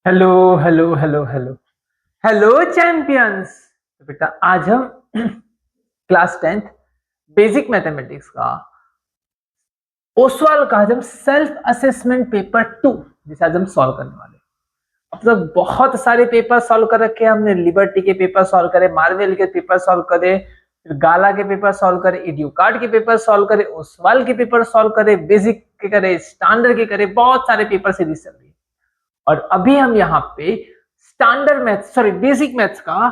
Hello hello hello hello hello champions. तो बेटा आज हम क्लास 10th बेसिक मैथमेटिक्स का ओसवाल का आज हम सेल्फ असेसमेंट पेपर 2 जिसे आज हम सॉल्व करने वाले हैं। अब तक बहुत सारे पेपर सॉल्व कर रखे हैं हमने। लिबर्टी के पेपर सॉल्व करे, मार्वेल के पेपर सॉल्व करे, फिर गाला के पेपर सॉल्व करे, इडियोकार्ड के पेपर सॉल्व करे, ओसवाल के पेपर सॉल्व करे, बेसिक के करे, स्टैंडर्ड के करे, बहुत सारे पेपर सीरीज चल रही है। और अभी हम यहाँ पे standard maths sorry basic maths का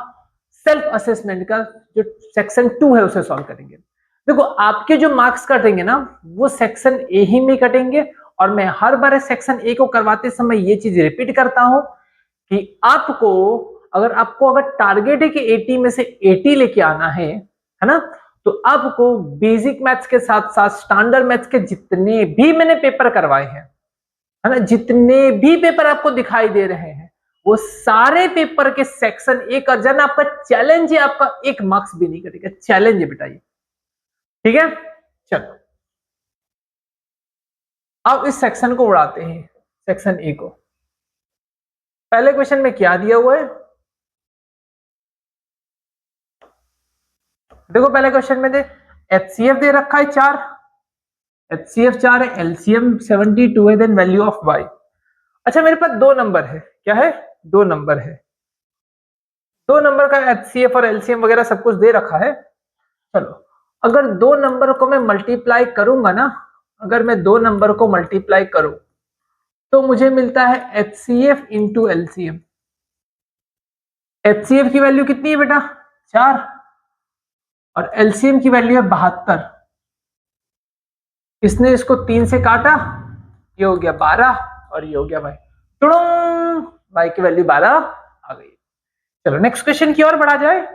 सेल्फ असेसमेंट का जो सेक्शन 2 है उसे सॉल्व करेंगे। देखो आपके जो मार्क्स कटेंगे ना वो सेक्शन ए ही में कटेंगे। और मैं हर बार सेक्शन ए को करवाते समय ये चीज रिपीट करता हूं कि आपको अगर टारगेट है कि 80 में से 80 लेके आना है ना, तो आपको बेसिक मैथ्स के साथ साथ स्टैंडर्ड मैथ्स के जितने भी मैंने पेपर करवाए हैं, है ना, जितने भी पेपर आपको दिखाई दे रहे हैं वो सारे पेपर के सेक्शन ए कर जाना। आपका चैलेंज है, आपका एक मार्क्स भी नहीं कटेगा, चैलेंज है बेटा ये। ठीक है, चलो अब इस सेक्शन को उड़ाते हैं, सेक्शन ए को। पहले क्वेश्चन में क्या दिया हुआ है देखो। पहले क्वेश्चन में दे एचसीएफ दे रखा है 4, एचसीएफ 4 है, एलसीएम 72 है, देन वैल्यू ऑफ वाई। अच्छा मेरे पास दो नंबर है, क्या है, दो नंबर है, दो नंबर का एचसीएफ और एलसीएम वगैरह सब कुछ दे रखा है। चलो अगर दो नंबर को मैं मल्टीप्लाई करूंगा ना, अगर मैं दो नंबर को मल्टीप्लाई करूं तो मुझे मिलता है एचसीएफ इंटू एलसीएम। एचसीएफ की वैल्यू कितनी है बेटा, 4, और एलसीएम की वैल्यू है 72। इसने इसको 3 से काटा, ये हो गया 12 और ये हो गया वाई। वाई की वैल्यू 12 आ गई। चलो नेक्स्ट क्वेश्चन की ओर बढ़ा जाए।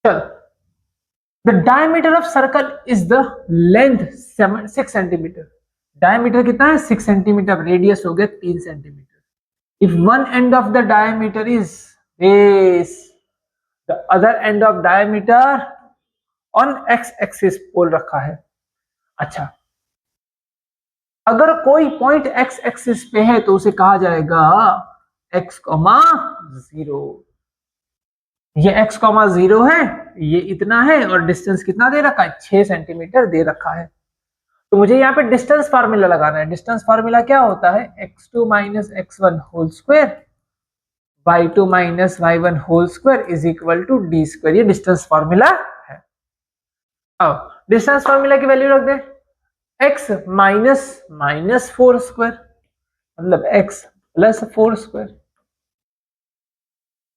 चलो the diameter of circle is the length 6 centimetre. Diameter कितना है, 6 सेंटीमीटर, रेडियस हो गया 3 centimetre. If one and of the diameter is this, the other end of diameter on x axis बोल रखा है। अच्छा अगर कोई पॉइंट एक्स एक्सिस पे है तो उसे कहा जाएगा एक्स कॉमा 0। ये एक्स कॉमा 0 है, ये इतना है, और डिस्टेंस कितना दे रखा है, 6 सेंटीमीटर दे रखा है। तो मुझे यहाँ पे डिस्टेंस फार्मूला लगाना है। डिस्टेंस फार्मूला क्या होता है, x2 minus x1 whole square y2 minus y1 whole square is equal to d square. ये डिस्टेंस फार्मूला है। अब डिस्टेंस फार्मूला की वैल्यू रख दे, x माइनस माइनस 4 स्क्वायर मतलब x plus 4 square,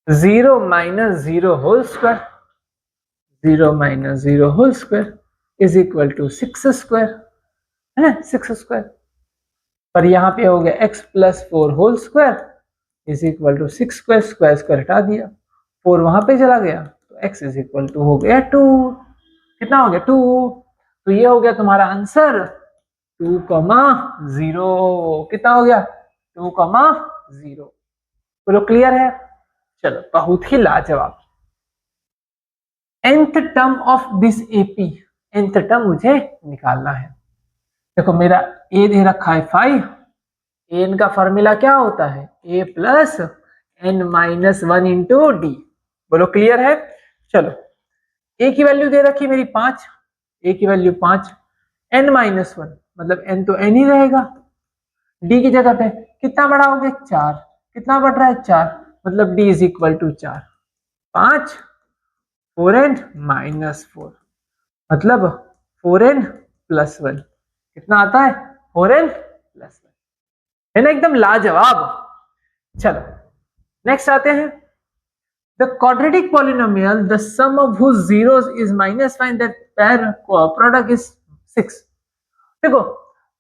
0 minus 0 whole square, 0 minus 0 whole square is equal to 6 square, है ना, 6 square. पर यहाँ पे हो गया x plus 4 whole square is equal to 6 square, square square हटा दिया, 4 वहां पे चला गया, तो x इज इक्वल टू हो गया 2। कितना हो गया, 2। तो ये हो गया तुम्हारा आंसर 2,0। कितना हो गया, 2,0। बोलो क्लियर है। चलो बहुत ही लाजवाब। nth term of this AP, nth term मुझे निकालना है। देखो मेरा ए दे रखा है 5, एन का फॉर्मूला क्या होता है, a plus n minus 1 into d. बोलो क्लियर है। चलो ए की वैल्यू दे रखी मेरी 5, ए की वैल्यू 5, एन माइनस 1 मतलब एन तो एन ही रहेगा, डी की जगह पे कितना बढ़ाओगे 4, कितना बढ़ रहा है 4 मतलब d is equal to 4, 5 4 n minus 4 मतलब 4 एन प्लस 1। कितना आता है, 4 एन प्लस 1, है ना, एकदम लाजवाब। चलो नेक्स्ट आते हैं, the quadratic polynomial the sum of whose zeros is minus 5 that pair product is 6। देखो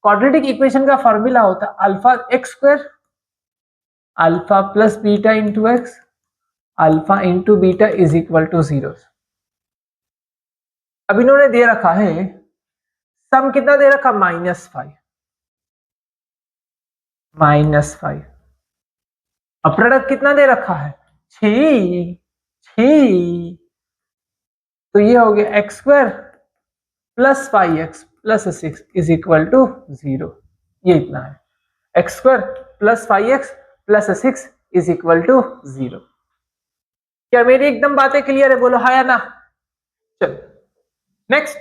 क्वाड्रेटिक इक्वेशन का फॉर्मूला होता है alpha x square, alpha plus beta into x, alpha into beta is equal to 0। अब इन्होंने दे रखा है सम कितना दे रखा, -5, -5। अब प्रोडक्ट कितना दे रखा है 6, 6। तो ये हो गया x square plus 5x plus 6 is equal to 0। ये इतना है, x square plus 5x plus 6 is equal to 0। क्या मेरी एकदम बातें क्लियर है? बोलो हाँ या ना। चलो next,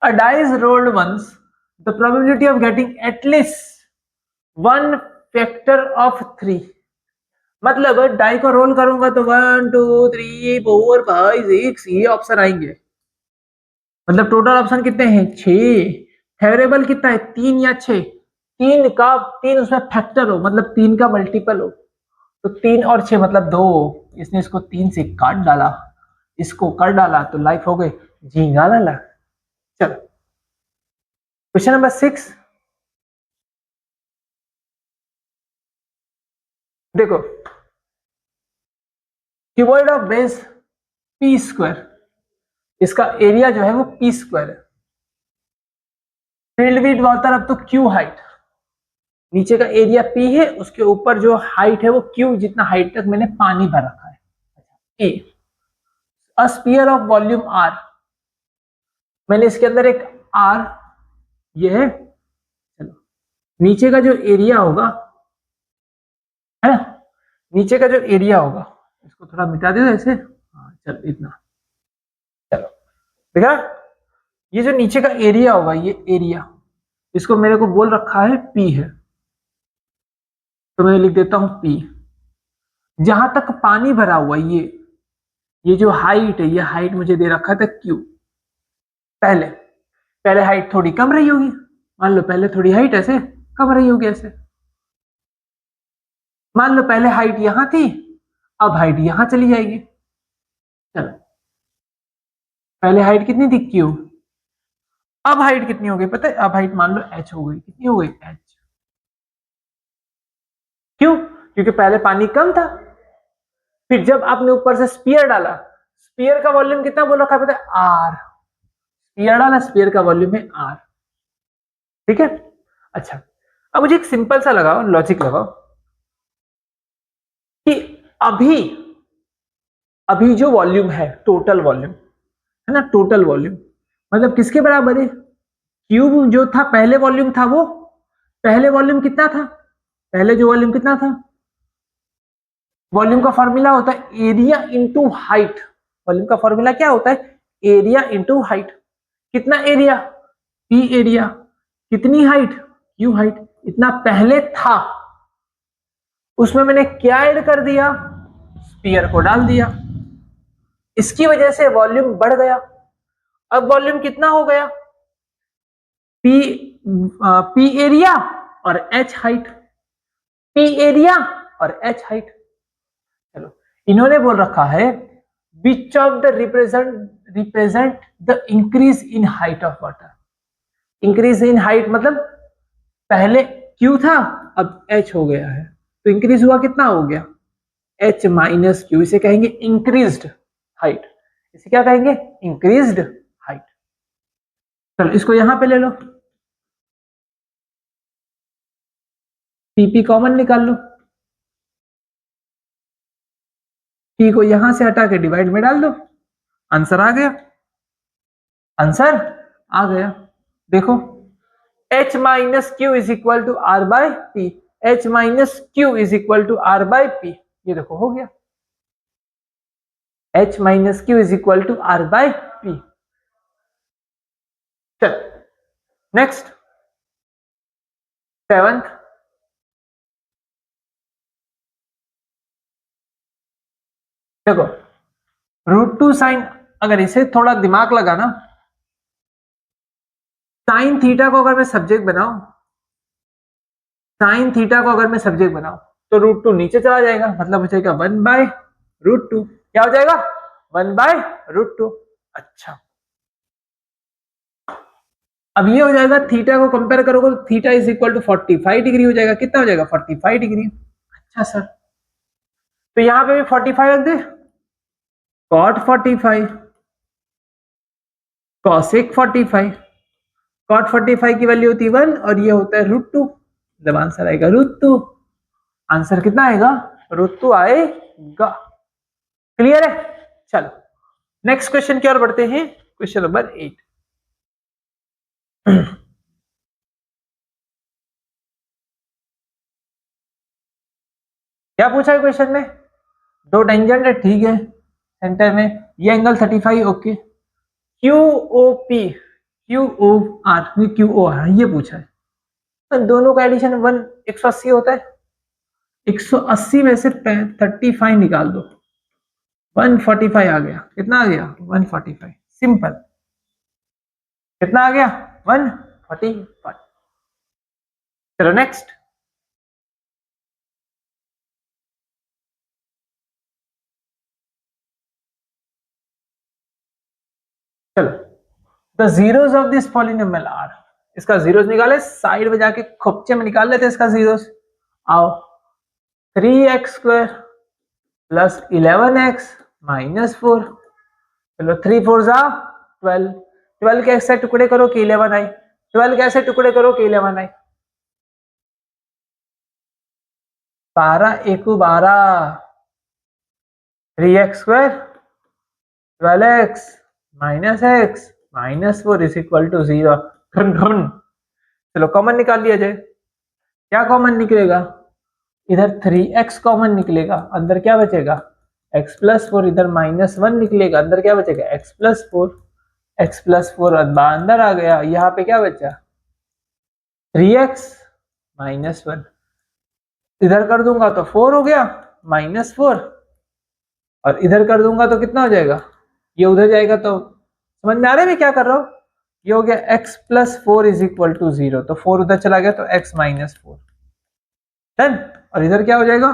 a die is rolled once, the probability of getting at least one factor of 3। मतलब डाई को रोल करूंगा तो 1 2 3 4 5 6 ये ऑप्शन आएंगे। मतलब टोटल ऑप्शन कितने हैं? 6। फेवरेबल कितना है? 3 या 6। 3 उसमें फैक्टर हो, मतलब 3 का मल्टीपल हो, तो 3 और 6 मतलब 2। इसने इसको 3 से काट डाला, इसको कर डाला, तो लाइफ हो गई झींगा लाला। चलो क्वेश्चन नंबर 6 देखो, cuboid of base P square, इसका एरिया जो है वो पी स्क्वायर है। फील्ड विड्थ वाटर अब तो क्यू हाइट, नीचे का एरिया पी है, उसके ऊपर जो हाइट है वो क्यू, जितना हाइट तक मैंने पानी भर रखा है। A a sphere of volume R, मैंने इसके अंदर एक आर, ये है, चलो नीचे का जो एरिया होगा है ना, नीचे का जो एरिया होगा, इसको थोड़ा मिटा दे ऐसे, हाँ चल इतना, चलो देखा, ये जो नीचे का एरिया होगा, ये एरिया, इसको मेरे को बोल रखा है पी है, तो मैं लिख देता हूं पी। जहां तक पानी भरा हुआ ये जो हाइट है, ये हाइट मुझे दे रखा था क्यू। पहले पहले हाइट थोड़ी कम रही होगी, मान लो पहले थोड़ी हाइट ऐसे कम रही होगी, ऐसे मान लो पहले हाइट यहां थी, अब हाइट यहां चली जाएगी। चलो पहले हाइट कितनी थी? क्यू। अब हाइट कितनी हो गई पता है? अब हाइट मान लो एच हो गई। कितनी हो गई? एच। क्यों? क्योंकि पहले पानी कम था, फिर जब आपने ऊपर से स्पीयर डाला, स्पीयर का वॉल्यूम कितना बोल रखा है पता है? आर। स्पीयर डाला, स्पीयर का वॉल्यूम है आर। ठीक है, अच्छा अब मुझे एक सिंपल सा लगाओ, लॉजिक लगाओ कि अभी अभी जो वॉल्यूम है, टोटल वॉल्यूम है ना, टोटल वॉल्यूम मतलब किसके बराबर है? क्यूब जो था पहले वॉल्यूम था, वो पहले वॉल्यूम कितना था? पहले जो वॉल्यूम कितना था? वॉल्यूम का फॉर्मूला होता है एरिया इंटू हाइट। वॉल्यूम का फॉर्मूला क्या होता है? Area into height. कितना एरिया? P area. कितनी हाइट? Q height. इतना पहले था, उसमें मैंने क्या ऐड कर दिया? स्पीयर को डाल दिया, इसकी वजह से वॉल्यूम बढ़ गया। अब वॉल्यूम कितना हो गया? पी पी एरिया और एच हाइट, पी एरिया और एच हाइट। चलो इन्होंने बोल रखा है which of the represent the increase in height of water. Increase in height मतलब पहले क्यू था, अब एच हो गया है, तो इंक्रीज हुआ, कितना हो गया? H minus Q. इसे कहेंगे इंक्रीज्ड हाइट। इसे क्या कहेंगे? Increased height. चलो इसको यहां पे ले लो, पी कॉमन निकाल लो, पी को यहां से हटा के डिवाइड में डाल दो, आंसर आ गया। आंसर आ गया, देखो h minus q is equal to r by p. H minus q is equal to r by p, ये देखो हो गया, h minus q is equal to r by p. चल नेक्स्ट, 7th, देखो √2 sign, अगर इसे थोड़ा दिमाग लगाना, साइन थीटा को अगर मैं सब्जेक्ट बनाऊं, साइन थीटा को अगर मैं सब्जेक्ट बनाऊं, तो √2 नीचे चला जाएगा, मतलब हो जाएगा 1/√2। क्या हो जाएगा? 1/√2। अच्छा अब ये हो जाएगा, थीटा को कंपेयर करोगे तो theta is equal to 45 degree हो जाएगा। कितना हो जाएगा? 45 डिग्री। अच्छा सर, तो यहां पे भी 45 रख दे, cot 45, cosec 45, cot 45 की वैल्यू होती है 1 और ये होता है √2, जब आंसर आएगा √2। आंसर कितना आएगा? √2 आएगा। क्लियर है? चलो नेक्स्ट क्वेश्चन की ओर बढ़ते हैं, क्वेश्चन नंबर 8। क्या पूछा है क्वेश्चन में? दो टेंजेंट है, ठीक है, सेंटर में ये angle 35, okay. Q O P, Q O R, Q O R ये पूछा है, तो दोनों का एडिशन 180 होता है, 180 में से 35 निकाल दो, 145 आ गया। कितना आ गया? 145, सिंपल। कितना आ गया? 145। चलो नेक्स्ट। चलो, the zeros of this polynomial are, इसका जीरोस निकाले, साइड में जाके खोपचे में निकाल लेते इसका जीरोस। आओ, 3x² प्लस 11x माइनस 4, चलो 3 4 जा 12, 12 कैसे टुकड़े करो कि 11 आए, 12 कैसे टुकड़े करो कि 11 आए, 12 1 12, 3x² 12x minus x minus 4 is equal to 0। चलो कॉमन निकाल लिया जाए, क्या कॉमन निकलेगा? इधर 3x कॉमन निकलेगा, अंदर क्या बचेगा? x प्लस 4, इधर माइनस 1 निकलेगा, अंदर क्या बचेगा? x प्लस 4, x प्लस 4 अंदर आ गया, यहाँ पे क्या बचा? 3x माइनस 1, इधर कर दूंगा तो 4 हो गया माइनस 4, और इधर कर दूंगा तो कितना हो जाएगा? ये उधर जाएगा, तो समझ में आ रहा है मैं क्या कर रहा हूँ? ये हो गया x plus 4 is equal to 0, तो 4 उधर चला गया तो x माइनस 4, डन। और इधर क्या हो जाएगा?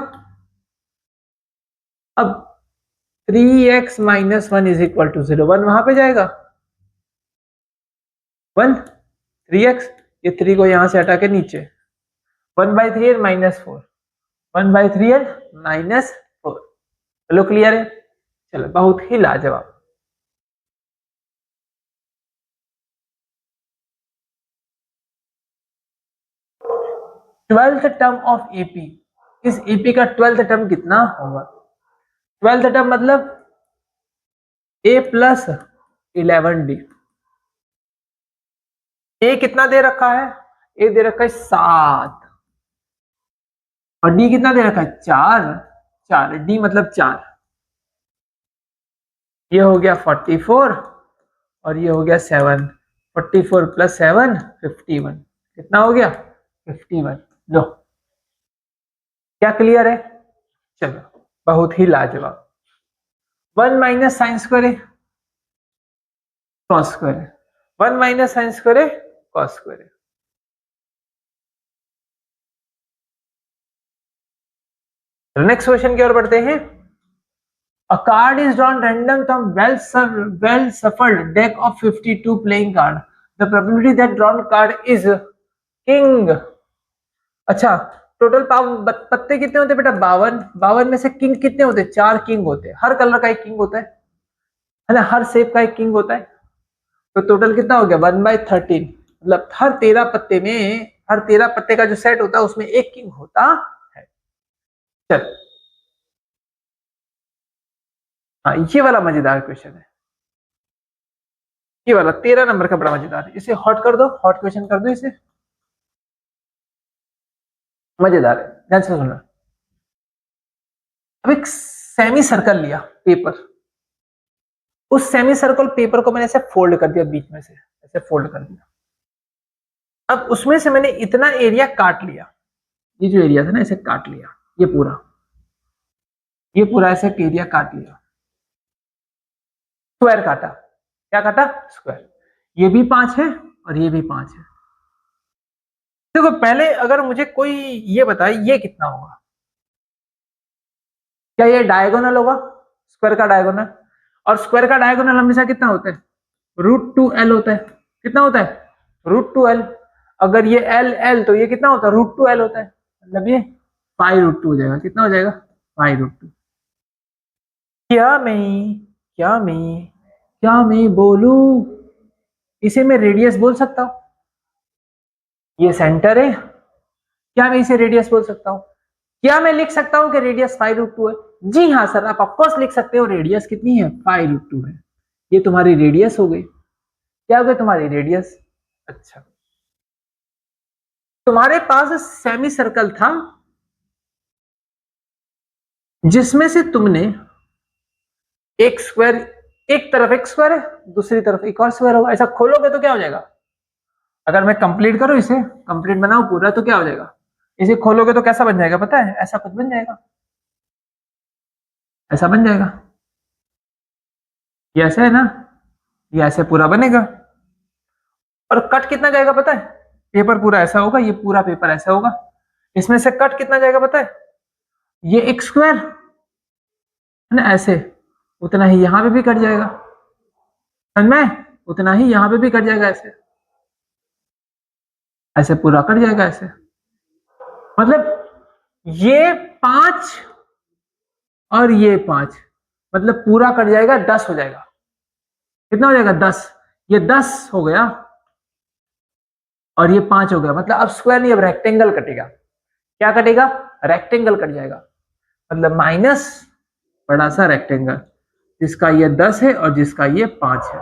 अब 3x minus 1 is equal to 0, 1 वहां पे जाएगा, 1 3x, ये 3 को यहां से हटा के नीचे 1/3 माइनस 4, 1/3 माइनस 4। चलो क्लियर है? चलो बहुत ही लाजवाब। ट्वेल्थ टर्म ऑफ एपी, इस एपी का ट्वेल्थ टर्म कितना होगा? ट्वेल्थ टर्म मतलब ए प्लस 11d। ए कितना दे रखा है? ए दे रखा है 7, और डी कितना दे रखा है? 4, 4 डी मतलब 4, ये हो गया 44, और ये हो गया 7, 44 प्लस 7 51, कितना हो गया? 51। लो, क्या क्लियर है? चलो बहुत ही लाजवाब। 1 माइनस साइन स्क्वायर है कॉस स्क्वायर है, 1 माइनस साइन स्क्वायर है कॉस स्क्वायर है। नेक्स्ट क्वेश्चन की ओर बढ़ते हैं। A card is drawn random from well shuffled deck of 52 playing card. The probability that drawn card is king. अच्छा, total पत्ते कितने होते हैं बेटा? 52, 52 में से किंग कितने होते हैं? 4 किंग होते हैं, हर कलर का एक किंग होता है ना, हर शेप का एक किंग होता है, तो टोटल कितना हो गया? 1/13, मतलब हर 13 पत्ते में, हर 13 पत्ते का जो सेट होता है उसमें एक किंग होता है। चल, हाँ ये वाला मजेदार क्वेश्चन है, ये वाला 13 नंबर का बड़ा मजेदार है, इसे हॉट कर दो, हॉट क्वेश्चन कर दो इसे, मजेदार है, ध्यान से सुनना। अब एक सेमी सर्कल लिया पेपर, उस सेमी सर्कल पेपर को मैंने ऐसे फोल्ड कर दिया, बीच में से ऐसे फोल्ड कर दिया। अब उसमें से मैंने इतना एरिया काट लिया, ये जो एरिया था ना, ऐसे काट लिया, ये पूरा ऐसे एरिया काट लिया, स्क्वायर काटा, क्या काटा? स्क्वायर। ये भी 5 है और ये भी 5 है। देखो पहले अगर मुझे कोई ये बताए ये कितना होगा, क्या ये डायगोनल होगा? स्क्वायर का डायगोनल, और स्क्वायर का डायगोनल हमेशा कितना होता है? √2l होता है। कितना होता है? √2l। अगर ये l l तो ये कितना होता है? √2l होता है, मतलब ये π√2 हो जाएगा। कितना हो जाएगा? π√2। क्या मैं बोलू, इसे मैं रेडियस बोल सकता हूं, ये सेंटर है, क्या मैं इसे रेडियस बोल सकता हूं? क्या मैं लिख सकता हूं कि रेडियस π√2 है? जी हाँ सर, आप ऑफकोर्स लिख सकते हो, रेडियस कितनी है? π√2 है। ये तुम्हारी रेडियस हो गई, क्या हो गई तुम्हारी रेडियस? अच्छा, तुम्हारे पास सेमी सर्कल था जिसमें से तुमने एक स्क्वायर, एक तरफ एक स्क्वायर है, दूसरी तरफ एक और स्क्वायर होगा, ऐसा खोलोगे तो क्या हो जाएगा? अगर मैं कंप्लीट करूं, इसे कंप्लीट बनाऊं पूरा, तो क्या हो जाएगा? इसे खोलोगे तो कैसा बन जाएगा पता है? ऐसा कुछ बन जाएगा, ऐसा बन जाएगा। ये ऐसे है ना, ये ऐसे पूरा बनेगा। और कट कितना जाएगा पता है? पेपर पूरा ऐसा होगा, ये पूरा पेपर ऐसा होगा। इसमें से कट कितना जाएगा पता है? ये एक स्क्वायर है ना, ऐसे, उतना ही यहां पे भी कट जाएगा, समझ में? उतना ही यहां पे भी कट जाएगा, ऐसे ऐसे पूरा कट जाएगा ऐसे। मतलब ये 5 और ये 5, मतलब पूरा कट जाएगा, 10 हो जाएगा। कितना हो जाएगा? 10। ये 10 हो गया और ये 5 हो गया, मतलब अब स्क्वायर नहीं, अब रेक्टेंगल कटेगा। क्या कटेगा? रेक्टेंगल कट जाएगा। मतलब माइनस बड़ा सा रेक्टेंगल, जिसका ये 10 है और जिसका ये 5 है।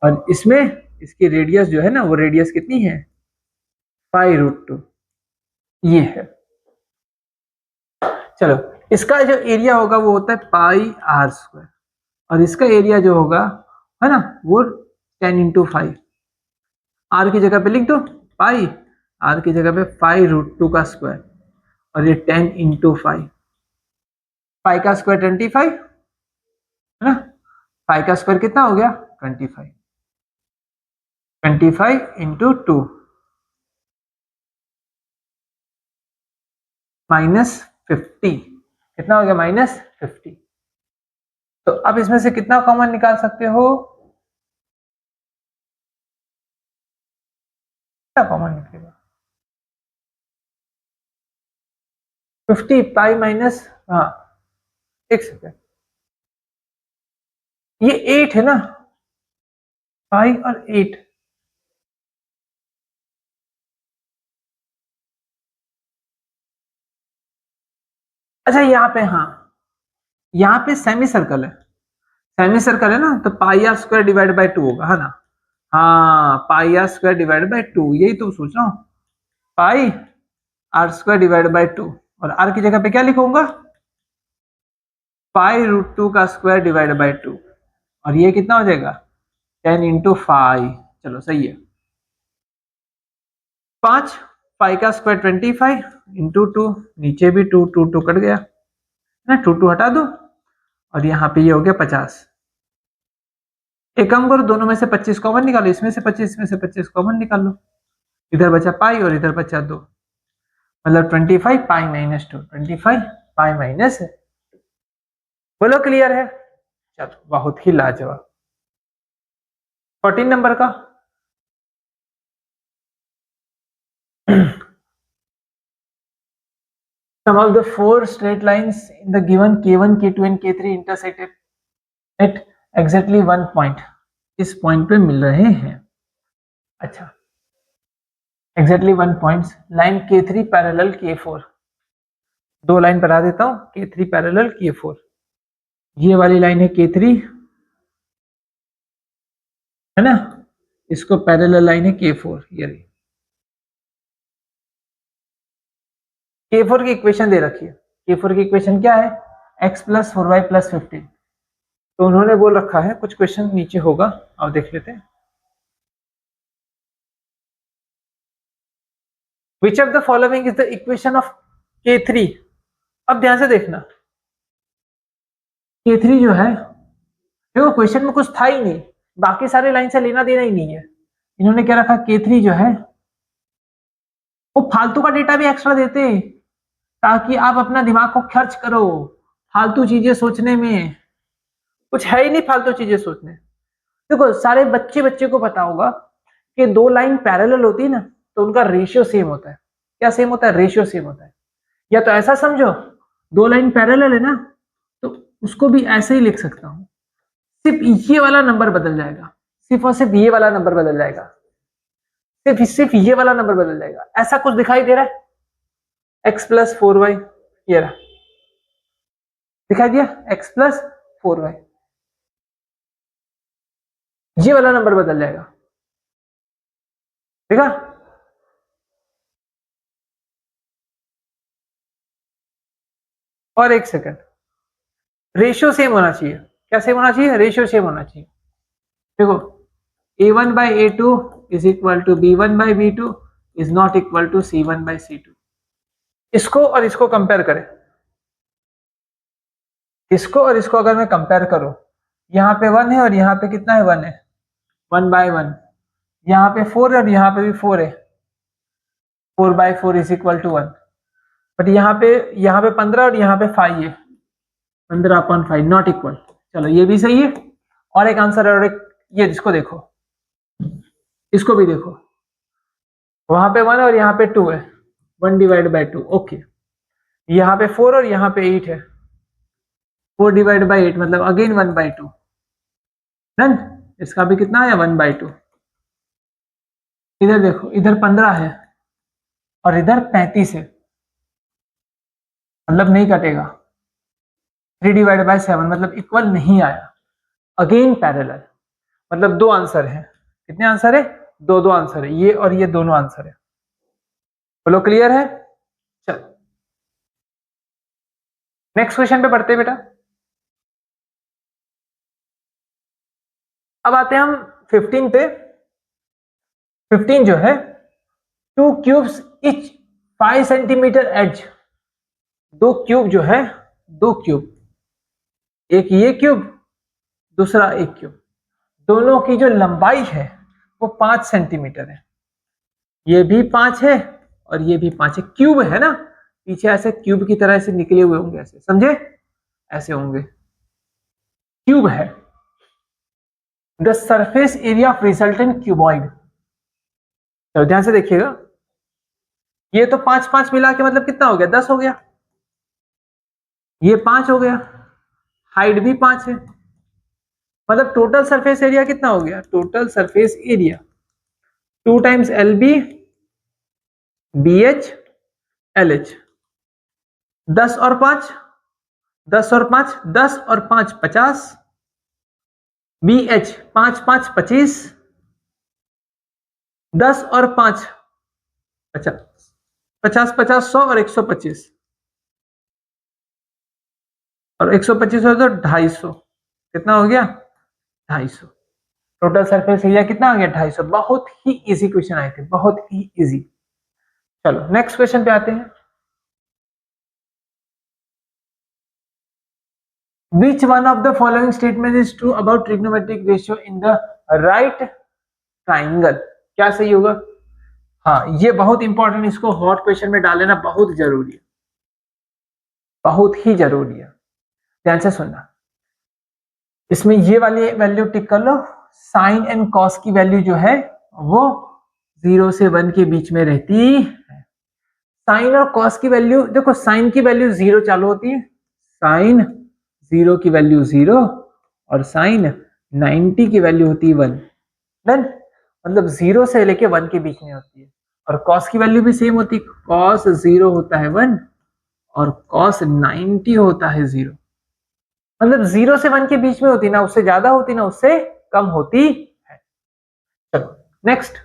और इसमें इसकी रेडियस जो है ना, वो रेडियस कितनी है? π√2 ये है। चलो, इसका जो एरिया होगा वो होता है πr², और इसका एरिया जो होगा है ना, वो 10 × 5। आर की जगह पे लिख दो पाई, आर की जगह पे π√2 का स्क्वायर, और ये 10 × 5। पाई का स्क्वायर 25 है ना, पाई का स्क्वायर कितना हो गया? 25। 25 × 2 -50, कितना हो गया? -50। तो अब इसमें से कितना कॉमन निकाल सकते हो? क्या कॉमन निकलेगा? 50 पाई माइनस, हाँ, एक सेकेंड, ये 8 है ना, पाई और 8। अच्छा, यहाँ पे, हाँ, यहाँ पे सेमी सर्कल है, सेमी सर्कल है ना, तो πr² / 2 होगा, है ना? हाँ, πr²/2, यही तो सोच रहा हूँ, πr²/2। और r की जगह पे क्या लिखूंगा? π√2 का स्क्वायर डिवाइड बाई 2, और ये कितना हो जाएगा? 10 × 5। चलो सही है। 5, पाई का स्क्वायर 25 × 2, नीचे भी 2 2 2 कट गया ना, 2 2 हटा दो, और यहाँ पे ये हो गया 50। एक काम करो, दोनों में से 25 कॉमन निकालो, इसमें से 25, इसमें से 25 कॉमन निकाल लो। इधर बचा पाई और इधर बचा 2, मतलब 25 π - 2, 25 π - बोलो क्लियर है? चलो, बहुत ही लाजवाब। 14 नंबर का sum of the four straight lines in the given k1 k2 and k3 intersected at exactly one point, इस पॉइंट पे मिल रहे हैं। अच्छा, exactly one point, line k3 parallel k4, दो लाइन बना देता हूं, k3 पैरेलल k4, ये वाली लाइन है k3 है ना, इसको पैरेलल लाइन है k4, ये रही। k4 की इक्वेशन दे रखी है, k4 की इक्वेशन क्या है? x + 4y + 15। तो उन्होंने बोल रखा है, कुछ क्वेश्चन नीचे होगा, आप देख लेते हैं। Which of the following is the equation of k3? अब ध्यान से देखना, k3 जो है, देखो क्वेश्चन में कुछ था ही नहीं, बाकी सारे लाइन से लेना देना ही नहीं है। इन्होंने क्या रखा? k3 जो है, वो फालतू का डेटा भी एक्स्ट्रा देते हैं ताकि आप अपना दिमाग को खर्च करो फालतू चीजें सोचने में। कुछ है ही नहीं फालतू चीजें सोचने। देखो, सारे बच्चे बच्चे को पता होगा कि दो लाइन पैरेलल होती है ना, तो उनका रेशियो सेम होता है। क्या सेम होता है? रेशियो सेम होता है। या तो ऐसा समझो, दो लाइन पैरेलल है ना, तो उसको भी ऐसे ही लिख सकता हूं, सिर्फ ये वाला नंबर बदल जाएगा, सिर्फ और सिर्फ ये वाला नंबर बदल जाएगा, सिर्फ सिर्फ ये वाला नंबर बदल जाएगा। ऐसा कुछ दिखाई दे रहा है? x + 4y, ये रहा, दिखाई दिया? x + 4y, ये वाला नंबर बदल जाएगा। ठीक है। और एक सेकंड, रेशियो सेम होना चाहिए। क्या सेम होना चाहिए? रेशियो सेम होना चाहिए। देखो a1 by a2 is equal to b1 by b2 is not equal to c1 by c2। इसको और इसको कंपेयर करें, इसको और इसको अगर मैं कंपेयर करूं, यहाँ पे 1 है और यहाँ पे कितना है? 1 है, 1/1। यहाँ पे 4 है और यहाँ पे भी 4 है, 4/4 इज इक्वल टू 1। बट यहाँ पे 15 और यहाँ पे 5 है, 15/5 नॉट इक्वल। चलो ये भी सही है। और एक आंसर है, और एक ये जिसको देखो, इसको भी देखो, वहां पे 1 और यहाँ पे 2 है, 1/2। ओके, यहाँ पे 4 और यहाँ पे 8 है, 4/8 मतलब अगेन 1/2। डन। इसका भी कितना है? 1/2। इधर देखो, इधर 15 है और इधर 35 है, मतलब नहीं कटेगा। 3/7 मतलब इक्वल नहीं आया। अगेन पैरेलल, मतलब दो आंसर है। कितने आंसर है? दो दो आंसर है, ये और ये दोनों आंसर है। बोलो क्लियर है? चल नेक्स्ट क्वेश्चन पे पढ़ते हैं बेटा। अब आते हैं हम 15 पे। 15 जो है, 2 क्यूब्स इच 5 सेंटीमीटर एज। दो क्यूब जो है, दो क्यूब, एक ये क्यूब, दूसरा एक क्यूब, दोनों की जो लंबाई है वो 5 सेंटीमीटर है। ये भी 5 है और ये भी 5 है। क्यूब है ना, पीछे ऐसे क्यूब की तरह से निकले हुए होंगे, ऐसे समझे, ऐसे होंगे, क्यूब है। The surface area of resultant cuboid. तो ध्यान से देखिएगा, ये तो 5 5 मिला के मतलब कितना हो गया? 10 हो गया। ये 5 हो गया, हाइट भी 5 है, मतलब टोटल सरफेस एरिया कितना हो गया? Total surface area 2 times LB BH LH। 10 और 5, 10 और 5, 10 और 5 50, BH 5 5 25, 10 और 5 50, 50 50 100 और 125, और 125 हो तो 250। कितना हो गया? 250। टोटल सरफेस एरिया कितना आ गया? 250। बहुत ही इजी क्वेश्चन आए थे, बहुत ही इजी। चलो नेक्स्ट क्वेश्चन पे आते हैं। Which one of the following statement is true about trigonometric ratio in the right triangle? क्या सही होगा? हाँ, ये बहुत इंपॉर्टेंट, इसको हॉट क्वेश्चन में डाल लेना बहुत जरूरी है, बहुत ही जरूरी है। ध्यान से सुनना, इसमें ये वाली वैल्यू टिक कर लो। साइन एंड कॉस की वैल्यू जो है वो 0 से 1 के बीच में रहती है। साइन और कॉस की वैल्यू देखो, साइन की वैल्यू 0 चालू होती है, साइन 0 की वैल्यू 0 और साइन 90 की वैल्यू होती है 1। डन। मतलब 0 से लेके 1 के बीच में होती है। और कॉस की वैल्यू भी सेम होती है, कॉस 0 होता है 1 और कॉस 90 होता है 0। मतलब 0 से 1 के बीच में होती, ना उससे ज्यादा होती ना उससे कम होती है। चलो नेक्स्ट।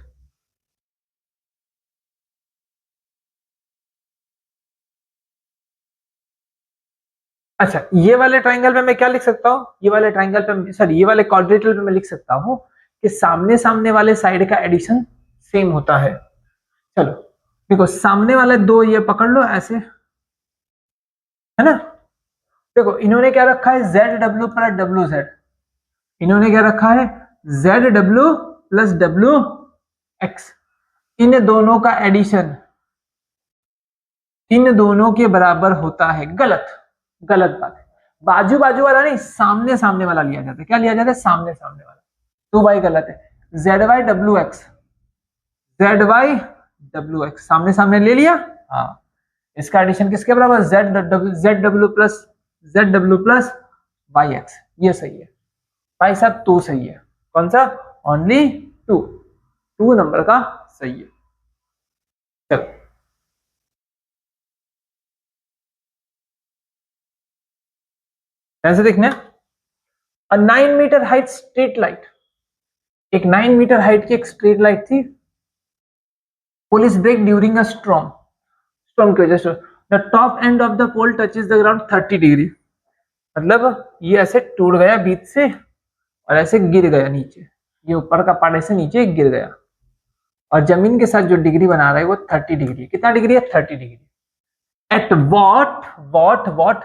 अच्छा, ये वाले ट्राइंगल में मैं क्या लिख सकता हूँ? ये वाले ट्राइंगल पे, सॉरी, ये वाले क्वाड्रेटल पे मैं लिख सकता हूँ कि सामने सामने वाले साइड का एडिशन सेम होता है। चलो देखो, सामने वाले दो ये पकड़ लो ऐसे, है ना। देखो इन्होंने क्या रखा है? ZW plus WZ। इन्होंने क्या रखा है? ZW plus WX। इन दोनों का एडिशन इन दोनों के बराबर होता है। गलत, गलत बात है। बाजू बाजू वाला नहीं, सामने सामने वाला लिया जाता है। क्या लिया जाता है? सामने सामने वाला। तो भाई गलत है। ZYWX, ZYWX सामने सामने ले लिया। हाँ, इसका एडिशन किसके बराबर? ZW plus YX। ये सही है भाई साहब, 2 सही है। कौन सा? ओनली 2 नंबर का सही है। चलो ऐसे देखना, 9 मीटर हाइट स्ट्रीट लाइट, एक 9 मीटर हाइट की एक स्ट्रीट लाइट थी, pole is break during a storm की वजह से the top end of the pole touches the ground 30 degree, मतलब ये ऐसे टूट गया बीच से और ऐसे गिर गया नीचे, ये ऊपर का पार्ट ऐसे नीचे गिर गया और जमीन के साथ जो डिग्री बना रहा है वो 30 डिग्री, कितना डिग्री है 30 degree. At what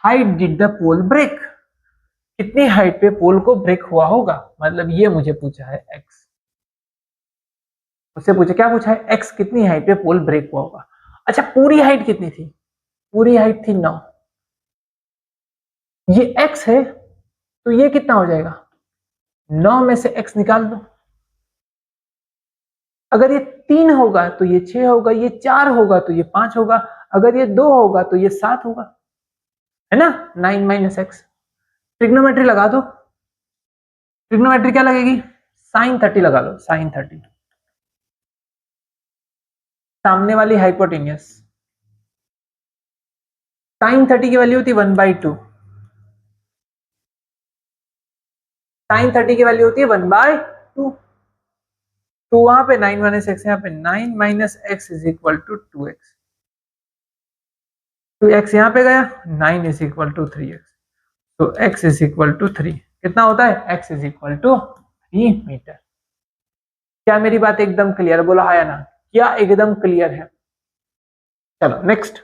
height did the pole break, कितनी हाइट पे पोल को ब्रेक हुआ होगा, मतलब ये मुझे पूछा है एक्स, उससे पूछा क्या पूछा है एक्स, कितनी हाइट पे पोल ब्रेक हुआ होगा। अच्छा पूरी हाइट कितनी थी, पूरी हाइट थी 9, ये एक्स है तो ये कितना हो जाएगा 9 में से एक्स निकाल दो, अगर ये 3 होगा तो ये 6 होगा, ये 4 होगा तो ये 5 होगा, अगर ये 2 होगा तो ये 7 होगा, है ना। 9 माइनस एक्स, ट्रिग्नोमेट्री लगा दो, ट्रिग्नोमेट्री क्या लगेगी साइन 30 लगा लो, साइन 30, सामने वाली हाइपोटेन्यूस, साइन 30 की वैल्यू होती है 1/2, साइन 30 की वैल्यू होती है 1/2, तो वहां पे 9 माइनस एक्स, यहाँ पे 9 minus x is equal to 2x, 2x यहाँ पे गया, 9 इज इक्वल टू 3x, तो x इज इक्वल टू 3, कितना होता है x is equal to 3 metre. क्या मेरी बात एकदम क्लियर, बोला है ना, क्या एकदम क्लियर है। चलो next,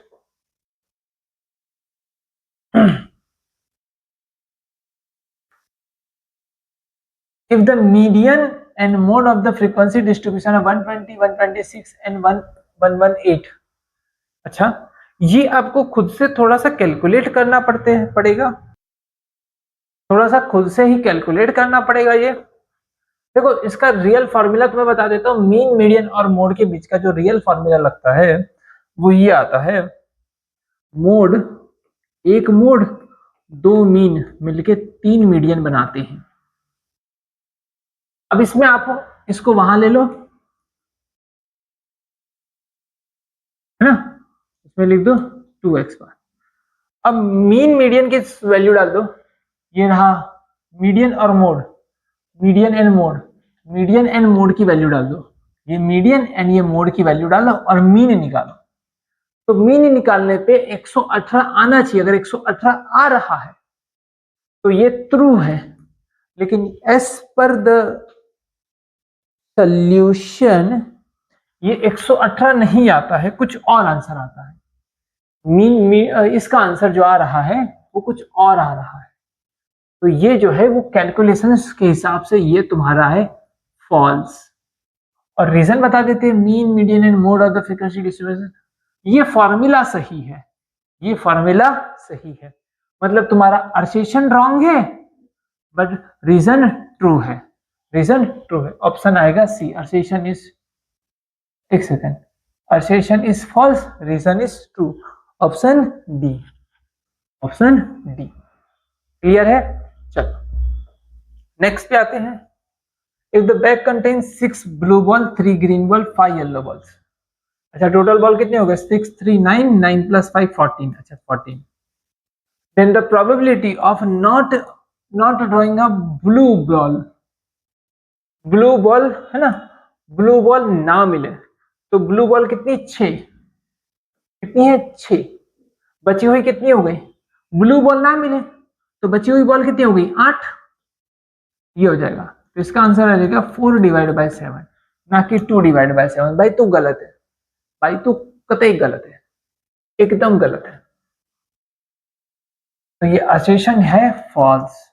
if the median and mode of the frequency distribution of 120, 126 and 118, अच्छा ये आपको खुद से थोड़ा सा कैलकुलेट करना पड़ेगा, थोड़ा सा खुद से ही कैलकुलेट करना पड़ेगा। ये देखो इसका रियल फॉर्मूला तुम्हें बता देता हूँ, मीन मीडियन और मोड के बीच का जो रियल फॉर्मूला लगता है वो ये आता है, मोड, एक मोड 2 मीन मिलके 3 मीडियन बनाते हैं। अब इसमें आप इसको वहां ले लो, है ना, इसमें लिख दो 2x बार, अब मीन मीडियन की वैल्यू डाल दो, ये रहा मीडियन और mode, median and mode, median and mode की वैल्यू डाल दो, ये मीडियन एंड ये मोड की वैल्यू डालो और मीन निकालो, तो मीन निकालने पे 118 आना चाहिए, अगर 118 आ रहा है तो ये ट्रू है, लेकिन एज पर द सोल्यूशन ये 118 नहीं आता है, कुछ और आंसर आता है, इसका आंसर जो आ रहा है वो कुछ और आ रहा है, तो ये जो है वो कैलकुलेशंस के हिसाब से ये तुम्हारा है फॉल्स। और रीजन बता देते हैं, mean median and mode of the frequency distribution, ये फॉर्मूला सही है, ये फॉर्मूला सही है, मतलब तुम्हारा असर्शन रॉन्ग है बट रीजन ट्रू है, रीजन ट्रू है, ऑप्शन आएगा सी, असर्शन इज, एक second, assertion is false, reason is true, option D, option D, clear है। चलो नेक्स्ट पे आते हैं, if the bag contains 6 blue ball 3 green ball 5 yellow balls, अच्छा टोटल बॉल कितने हो गए 6 3 9 9 प्लस 5 14, अच्छा 14, then the probability of not drawing a blue ball, blue ball है ना, ब्लू बॉल ना मिले तो ब्लू बॉल कितनी 6, कितनी है 6, बची हुई कितनी हो गई, ब्लू बॉल ना मिले तो बची हुई बॉल कितनी हो गई 8, ये हो जाएगा, तो इसका आंसर आ जाएगा 4 डिवाइड बाय 7, ना कि 2 डिवाइड बाय 7। भाई तू गलत है, भाई तू कतई गलत है, एकदम गलत है, तो ये असर्शन है फॉल्स।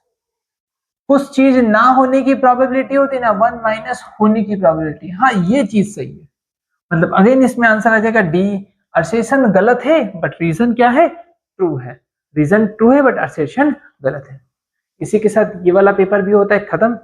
कुछ चीज ना होने की प्रोबेबिलिटी होती है ना, 1 माइनस होने की प्रोबेबिलिटी, हाँ ये चीज सही है, मतलब अगेन इसमें आंसर आ जाएगा डी, असर्शन गलत है बट रीजन क्या है ट्रू है, रीजन ट्रू है बट असर्शन गलत है। इसी के साथ ये वाला पेपर भी होता है खत्म।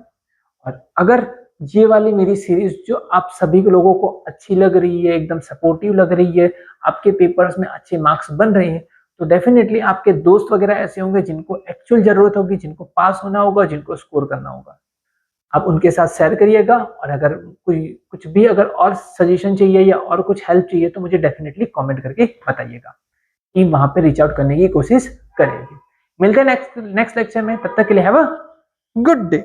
और अगर ये वाली मेरी सीरीज जो आप सभी लोगों को अच्छी लग रही है, एकदम सपोर्टिव लग रही है, आपके पेपर्स में अच्छे मार्क्स बन रहे हैं, तो डेफिनेटली आपके दोस्त वगैरह ऐसे होंगे जिनको एक्चुअल जरूरत होगी, जिनको पास होना होगा, जिनको स्कोर करना होगा, आप उनके साथ शेयर करिएगा। और अगर कोई कुछ भी अगर और सजेशन चाहिए या और कुछ हेल्प चाहिए तो मुझे डेफिनेटली कमेंट करके बताइएगा, टीम वहां पे रीच आउट करने की कोशिश करेगी। मिलते हैं नेक्स्ट लेक्चर में, तब तक के लिए हैव अ गुड डे।